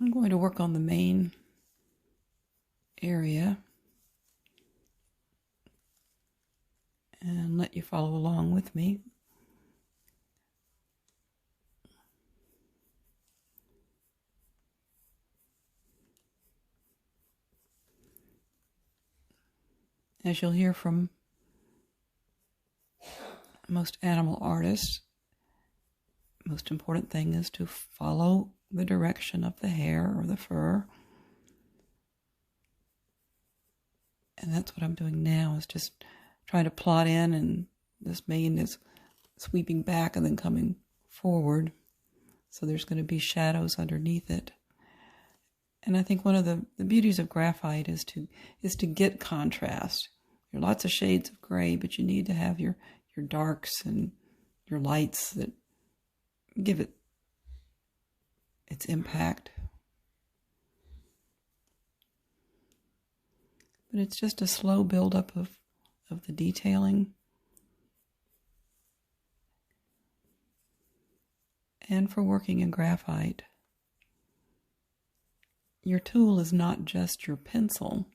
I'm going to work on the main area and let you follow along with me. As you'll hear from most animal artists, the most important thing is to follow the direction of the hair or the fur. And that's what I'm doing now, is just trying to plot in, and this mane is sweeping back and then coming forward. So there's going to be shadows underneath it. And I think one of the beauties of graphite is to get contrast. There are lots of shades of gray, but you need to have your darks and your lights that give it its impact. But it's just a slow buildup of the detailing. And for working in graphite, your tool is not just your pencil.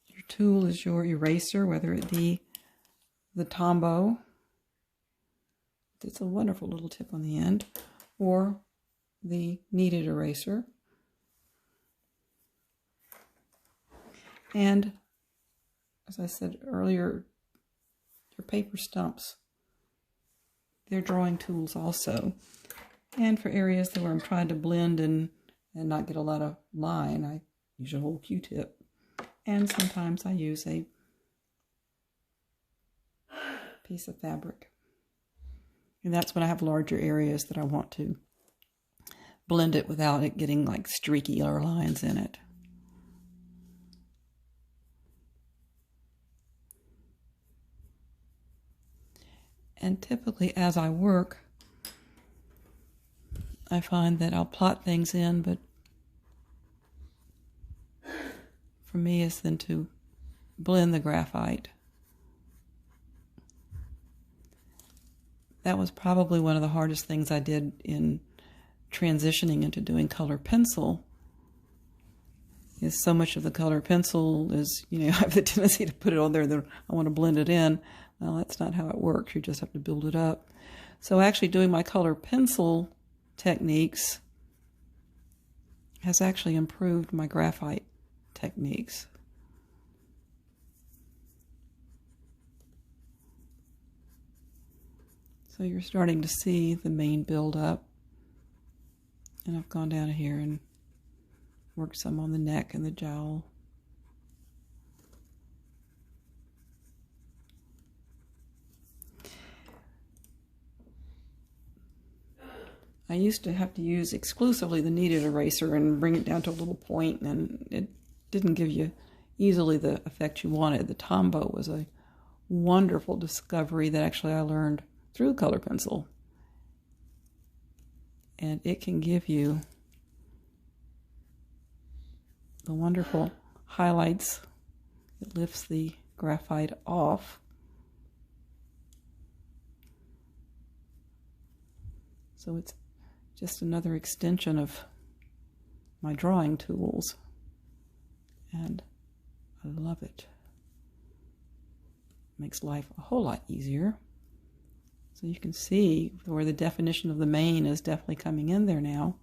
Your tool is your eraser, whether it be the Tombow, it's a wonderful little tip on the end, or the kneaded eraser. And as I said earlier, your paper stumps, they're drawing tools also. And for areas where I'm trying to blend and not get a lot of line, I use a whole Q-tip. And sometimes I use a piece of fabric. And that's when I have larger areas that I want to blend it without it getting like streaky or lines in it. And typically as I work, I find that I'll plot things in, but for me is then to blend the graphite. That was probably one of the hardest things I did in transitioning into doing color pencil. Is so much of the color pencil is, I have the tendency to put it on there that I want to blend it in. Well, that's not how it works. You just have to build it up. So actually doing my color pencil techniques has actually improved my graphite techniques. So you're starting to see the mane build up. And I've gone down here and worked some on the neck and the jowl. I used to have to use exclusively the kneaded eraser and bring it down to a little point, and it didn't give you easily the effect you wanted. The Tombow was a wonderful discovery that actually I learned through color pencil. And it can give you the wonderful highlights. It lifts the graphite off. So it's just another extension of my drawing tools. And I love it. Makes life a whole lot easier. So you can see where the definition of the mane is definitely coming in there now.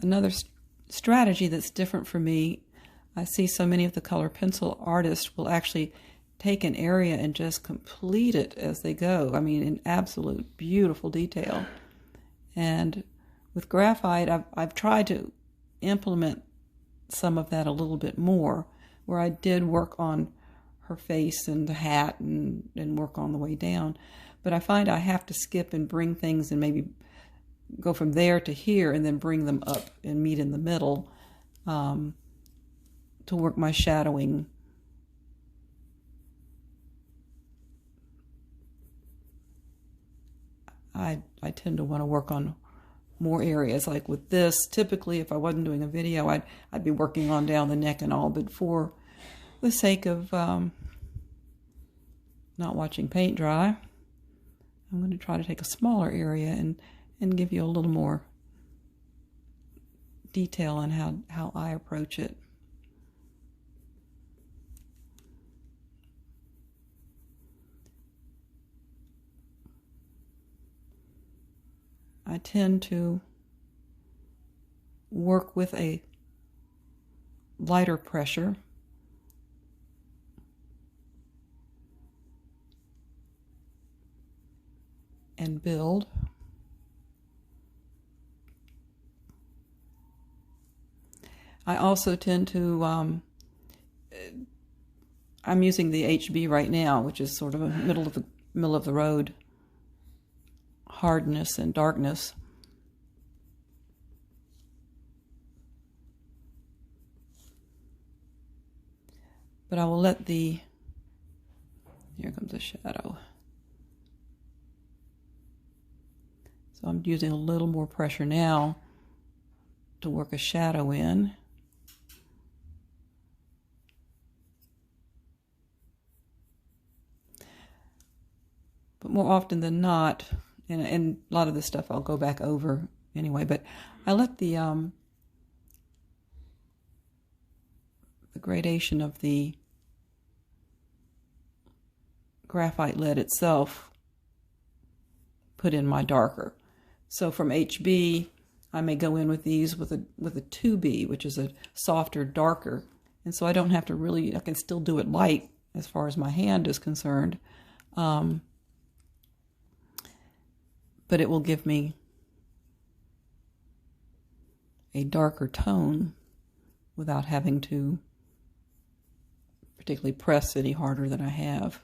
Another strategy that's different for me, I see so many of the color pencil artists will actually take an area and just complete it as they go. I mean, in absolute beautiful detail. And with graphite, I've tried to implement some of that a little bit more, where I did work on her face and the hat and work on the way down. But I find I have to skip and bring things and maybe go from there to here and then bring them up and meet in the middle to work my shadowing. I tend to want to work on more areas. Like with this, typically if I wasn't doing a video, I'd be working on down the neck and all, but for the sake of not watching paint dry, I'm going to try to take a smaller area and give you a little more detail on how I approach it. I tend to work with a lighter pressure and build. I also tend to, I'm using the HB right now, which is sort of a middle of the road hardness and darkness. But I will let here comes a shadow. So I'm using a little more pressure now to work a shadow in. But more often than not, and a lot of this stuff I'll go back over anyway, but I let the gradation of the graphite lead itself put in my darker. So from HB, I may go in with these with a 2B, which is a softer, darker. And so I don't have to really, I can still do it light as far as my hand is concerned. But it will give me a darker tone without having to particularly press any harder than I have.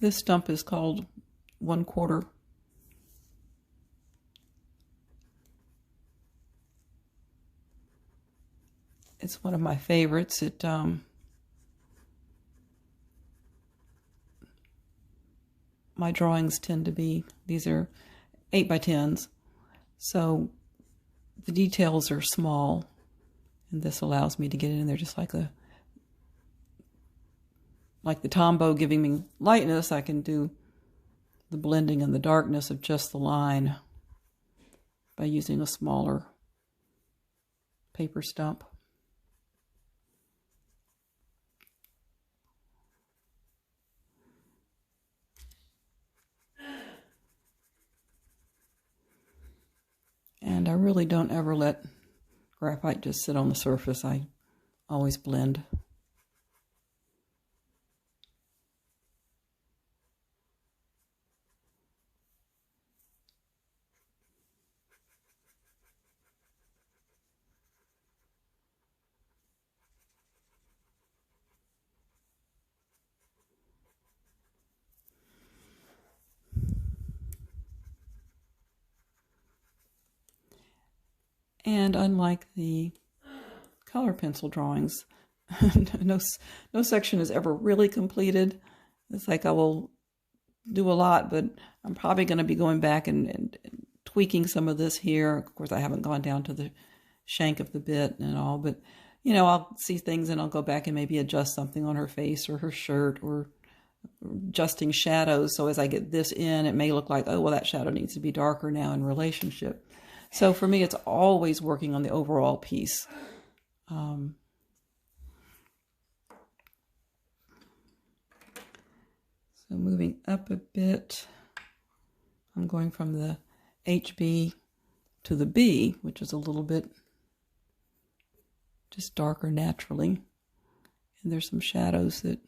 This stump is called 1/4. It's one of my favorites. My drawings tend to be, these are 8 by 10s, so the details are small, and this allows me to get in there just like the Tombow giving me lightness. I can do the blending and the darkness of just the line by using a smaller paper stump. And I really don't ever let graphite just sit on the surface. I always blend. And unlike the color pencil drawings, no section is ever really completed. It's like I will do a lot, but I'm probably going to be going back and tweaking some of this here. Of course, I haven't gone down to the shank of the bit and all, but you know, I'll see things and I'll go back and maybe adjust something on her face or her shirt, or adjusting shadows. So as I get this in, it may look like, oh, well, that shadow needs to be darker now in relationship. So for me, it's always working on the overall piece. So moving up a bit, I'm going from the HB to the B, which is a little bit just darker naturally. And there's some shadows that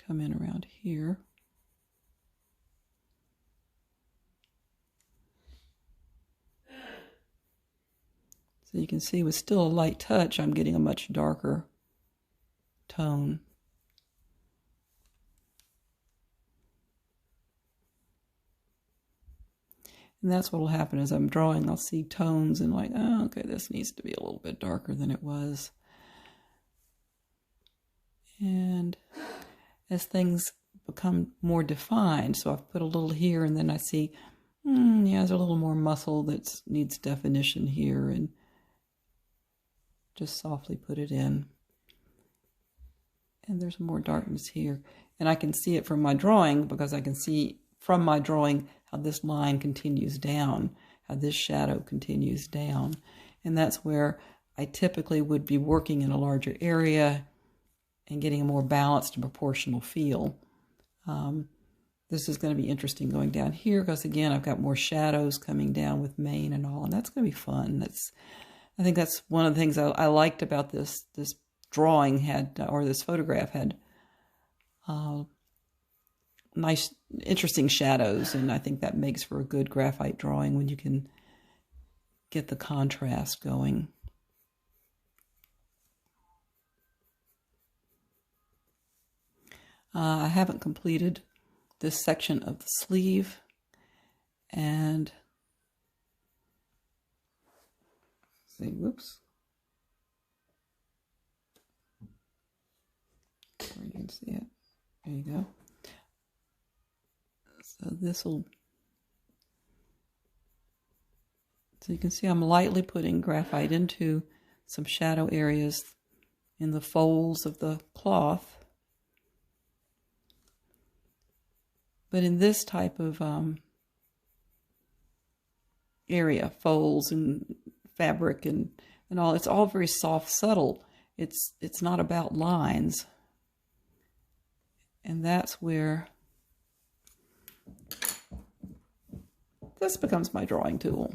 come in around here. So you can see with still a light touch, I'm getting a much darker tone. And that's what will happen as I'm drawing. I'll see tones and like, oh, okay, this needs to be a little bit darker than it was. And as things become more defined, so I've put a little here and then I see, yeah, there's a little more muscle that needs definition here, and just softly put it in. And there's more darkness here. And I can see it from my drawing because I can see from my drawing how this line continues down, how this shadow continues down. And that's where I typically would be working in a larger area and getting a more balanced and proportional feel. This is going to be interesting going down here because, again, I've got more shadows coming down with mane and all, and that's going to be fun. I think that's one of the things I liked about this drawing or this photograph had nice, interesting shadows, and I think that makes for a good graphite drawing when you can get the contrast going. I haven't completed this section of the sleeve, and see, whoops. Where you can see it. There you go. So you can see I'm lightly putting graphite into some shadow areas in the folds of the cloth. But in this type of area, folds and fabric and all, it's all very soft, subtle. It's not about lines. And that's where this becomes my drawing tool.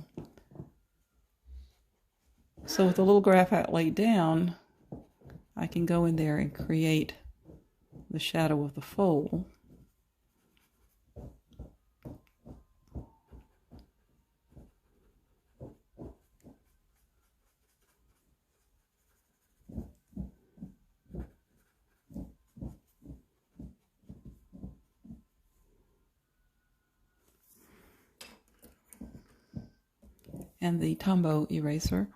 So with a little graphite laid down, I can go in there and create the shadow of the fold. And the Tombow eraser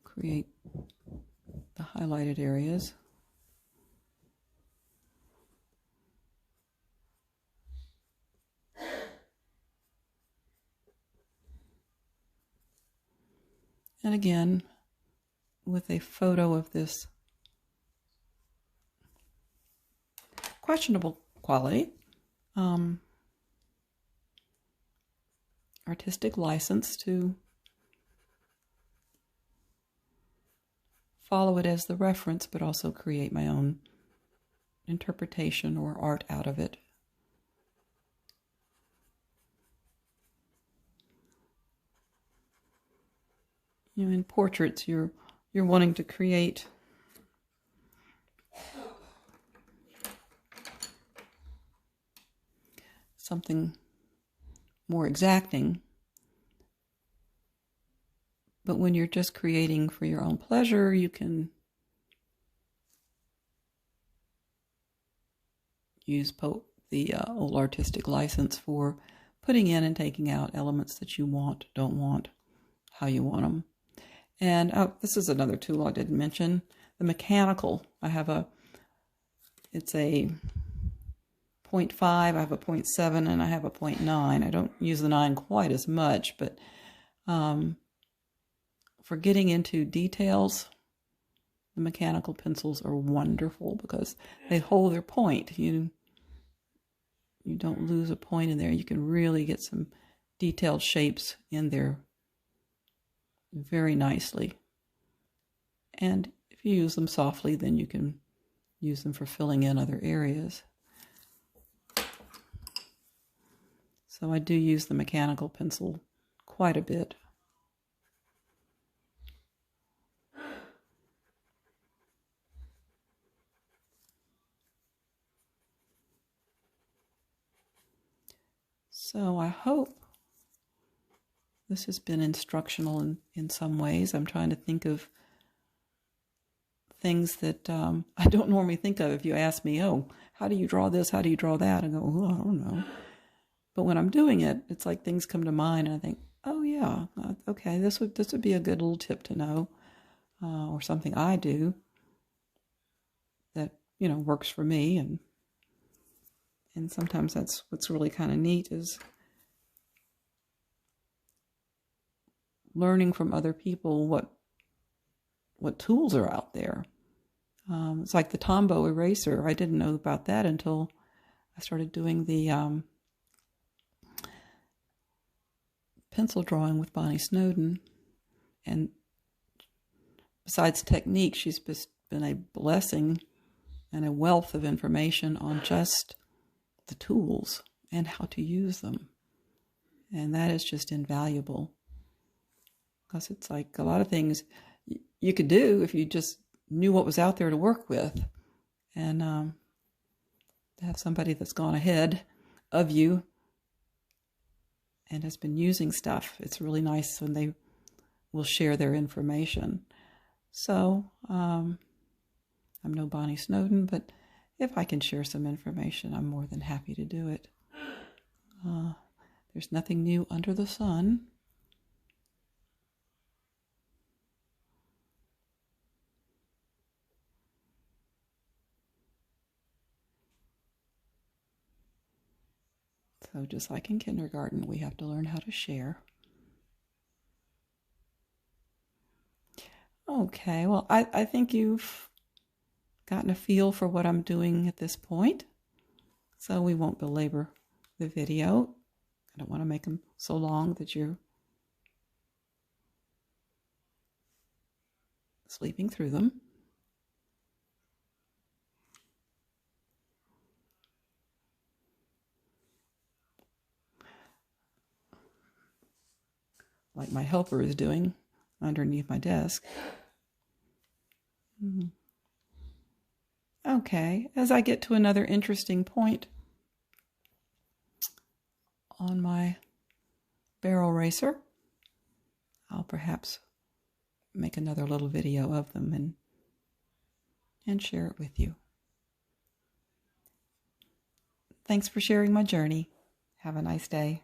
create the highlighted areas. And again, with a photo of this questionable quality, artistic license to follow it as the reference, but also create my own interpretation or art out of it. You know, in portraits, you're wanting to create something more exacting. But when you're just creating for your own pleasure, you can use the old artistic license for putting in and taking out elements that you want, don't want, how you want them. And this is another tool I didn't mention, the mechanical. It's a 0.5, I have a 0.7, and I have a 0.9. I don't use the 9 quite as much, but for getting into details, the mechanical pencils are wonderful because they hold their point. You don't lose a point in there. You can really get some detailed shapes in there very nicely. And if you use them softly, then you can use them for filling in other areas. So I do use the mechanical pencil quite a bit. So I hope this has been instructional in some ways. I'm trying to think of things that I don't normally think of. If you ask me, oh, how do you draw this? How do you draw that? I go, oh, I don't know. But when I'm doing it, it's like things come to mind and I think, oh yeah, okay, this would be a good little tip to know, or something I do that, works for me. And sometimes that's what's really kind of neat, is learning from other people what tools are out there. It's like the Tombow eraser. I didn't know about that until I started doing the pencil drawing with Bonnie Snowden. And besides technique, she's been a blessing and a wealth of information on just the tools and how to use them. And that is just invaluable, because it's like a lot of things you could do if you just knew what was out there to work with. And to have somebody that's gone ahead of you and has been using stuff, it's really nice when they will share their information. So I'm no Bonnie Snowden, but if I can share some information, I'm more than happy to do it. There's nothing new under the sun. So just like in kindergarten, we have to learn how to share. Okay, well, I think you've gotten a feel for what I'm doing at this point, so we won't belabor the video. I don't want to make them so long that you're sleeping through them. Like my helper is doing underneath my desk. Okay, as I get to another interesting point on my barrel racer, I'll perhaps make another little video of them and share it with you. Thanks for sharing my journey. Have a nice day.